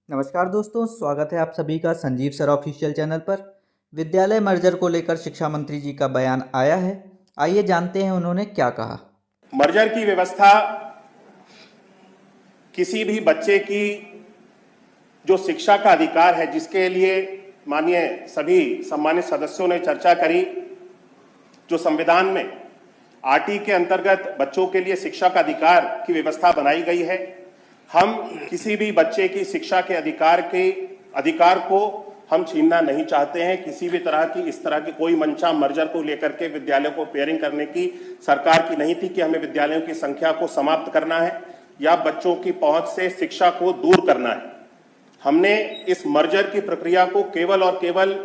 नमस्कार दोस्तों, स्वागत है आप सभी का संजीव सर ऑफिशियल चैनल पर। विद्यालय मर्जर को लेकर शिक्षा मंत्री जी का बयान आया है। आइए जानते हैं उन्होंने क्या कहा। मर्जर की व्यवस्था किसी भी बच्चे की जो शिक्षा का अधिकार है, जिसके लिए माननीय सभी सम्मानित सदस्यों ने चर्चा करी, जो संविधान में आरटी के अंतर्गत बच्चों के लिए शिक्षा का अधिकार की व्यवस्था बनाई गई है। हम किसी भी बच्चे की शिक्षा के अधिकार को हम छीनना नहीं चाहते हैं। किसी भी तरह की इस तरह की कोई मंशा मर्जर को लेकर के विद्यालयों को पेयरिंग करने की सरकार की नहीं थी कि हमें विद्यालयों की संख्या को समाप्त करना है या बच्चों की पहुंच से शिक्षा को दूर करना है। हमने इस मर्जर की प्रक्रिया को केवल और केवल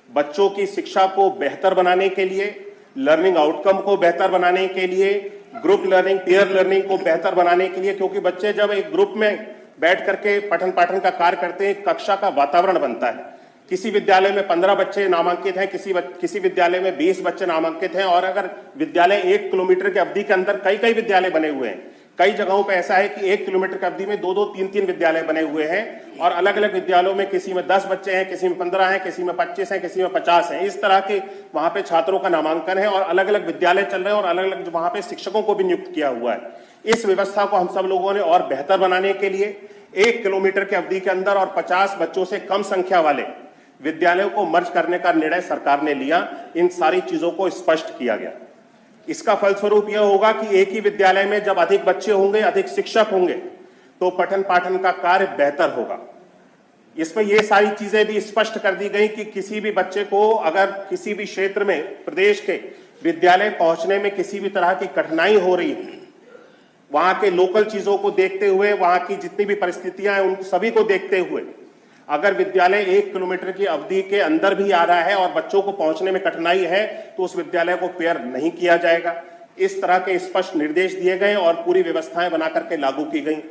बच्चों की शिक्षा को बेहतर बनाने के लिए, लर्निंग आउटकम को बेहतर बनाने के लिए, ग्रुप लर्निंग, पीयर लर्निंग को बेहतर बनाने के लिए, क्योंकि बच्चे जब एक ग्रुप में बैठ करके पठन पाठन का कार्य करते हैं, कक्षा का वातावरण बनता है। किसी विद्यालय में 15 बच्चे नामांकित हैं, किसी विद्यालय में 20 बच्चे नामांकित हैं, और अगर विद्यालय 1 किलोमीटर की अवधि के अंदर कई विद्यालय बने हुए हैं। कई जगहों पे ऐसा है कि 1 किलोमीटर की अवधि में 2-2, 3-3 विद्यालय बने हुए हैं, और अलग अलग विद्यालयों में किसी में 10 बच्चे हैं, किसी में 15 हैं, किसी में 25 हैं, किसी में 50 हैं। इस तरह के वहां पे छात्रों का नामांकन है और अलग अलग विद्यालय चल रहे हैं और अलग अलग वहां पे शिक्षकों को भी नियुक्त किया हुआ है। इस व्यवस्था को हम सब लोगों ने और बेहतर बनाने के लिए 1 किलोमीटर की अवधि के अंदर और 50 बच्चों से कम संख्या वाले विद्यालयों को मर्ज करने का निर्णय सरकार ने लिया। इन सारी चीजों को स्पष्ट किया गया। इसका फलस्वरूप यह होगा कि एक ही विद्यालय में जब अधिक बच्चे होंगे, अधिक शिक्षक होंगे, तो पठन पाठन का कार्य बेहतर होगा। इसमें यह सारी चीजें भी स्पष्ट कर दी गई कि किसी भी बच्चे को अगर किसी भी क्षेत्र में प्रदेश के विद्यालय पहुंचने में किसी भी तरह की कठिनाई हो रही है, वहां के लोकल चीजों को देखते हुए, वहां की जितनी भी परिस्थितियां हैं उन सभी को देखते हुए, अगर विद्यालय 1 किलोमीटर की अवधि के अंदर भी आ रहा है और बच्चों को पहुंचने में कठिनाई है, तो उस विद्यालय को पेयर नहीं किया जाएगा। इस तरह के स्पष्ट निर्देश दिए गए और पूरी व्यवस्थाएं बना करके लागू की गई।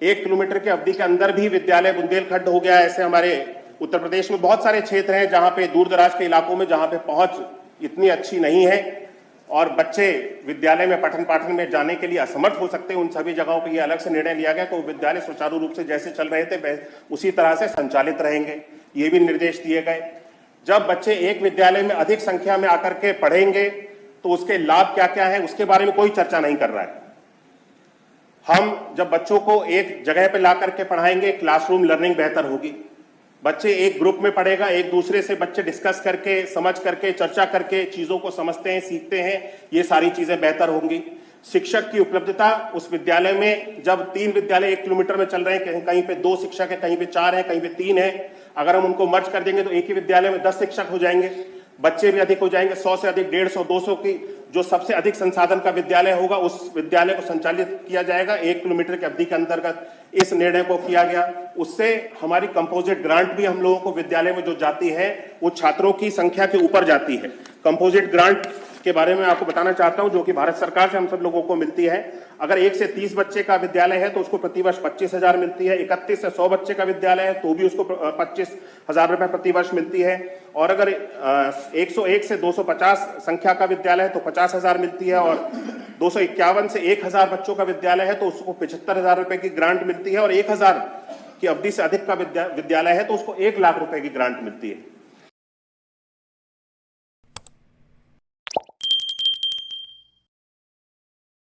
1 किलोमीटर की अवधि के अंदर भी विद्यालय, बुंदेलखंड हो गया, ऐसे हमारे उत्तर प्रदेश में बहुत सारे क्षेत्र हैं जहां पे दूर दराज के इलाकों में जहां पे पहुंच इतनी अच्छी नहीं है और बच्चे विद्यालय में पठन पाठन में जाने के लिए असमर्थ हो सकते हैं। उन सभी जगहों पर यह अलग से निर्णय लिया गया कि विद्यालय सुचारू रूप से जैसे चल रहे थे उसी तरह से संचालित रहेंगे। ये भी निर्देश दिए गए। जब बच्चे एक विद्यालय में अधिक संख्या में आकर के पढ़ेंगे तो उसके लाभ क्या क्या है, उसके बारे में कोई चर्चा नहीं कर रहा है। हम जब बच्चों को एक जगह पर ला करके पढ़ाएंगे, क्लासरूम लर्निंग बेहतर होगी। बच्चे एक ग्रुप में पढ़ेगा, एक दूसरे से बच्चे डिस्कस करके, समझ करके, चर्चा करके चीजों को समझते हैं, सीखते हैं। ये सारी चीजें बेहतर होंगी। शिक्षक की उपलब्धता उस विद्यालय में, जब 3 विद्यालय 1 किलोमीटर में चल रहे हैं, कहीं पे 2 शिक्षक है, कहीं पे 4 है, कहीं पे 3 है, अगर हम उनको मर्ज कर देंगे तो एक ही विद्यालय में 10 शिक्षक हो जाएंगे। बच्चे भी अधिक हो जाएंगे। 100 से अधिक, 150, 200 की जो सबसे अधिक संसाधन का विद्यालय होगा, उस विद्यालय को संचालित किया जाएगा 1 किलोमीटर की अवधि के अंतर्गत। इस निर्णय को किया गया। उससे हमारी कंपोजिट ग्रांट भी हम लोगों को विद्यालय में जो जाती है वो छात्रों की संख्या के ऊपर जाती है। कंपोजिट ग्रांट के बारे में आपको बताना चाहता हूं, जो कि भारत सरकार से हम सब लोगों को मिलती है। अगर 1 से 30 बच्चे का विद्यालय है तो उसको प्रतिवर्ष 25,000 मिलती है। 31 से 100 बच्चे का विद्यालय है तो भी उसको 25,000 रुपए प्रतिवर्ष मिलती है। और अगर 101 से 250 संख्या का विद्यालय है तो 50,000 मिलती है। और 251 से 1,000 बच्चों का विद्यालय है तो उसको 75,000 रुपए की ग्रांट मिलती है। और 1,000 की अवधि से अधिक का विद्यालय है तो उसको 1 लाख रुपए की ग्रांट मिलती है।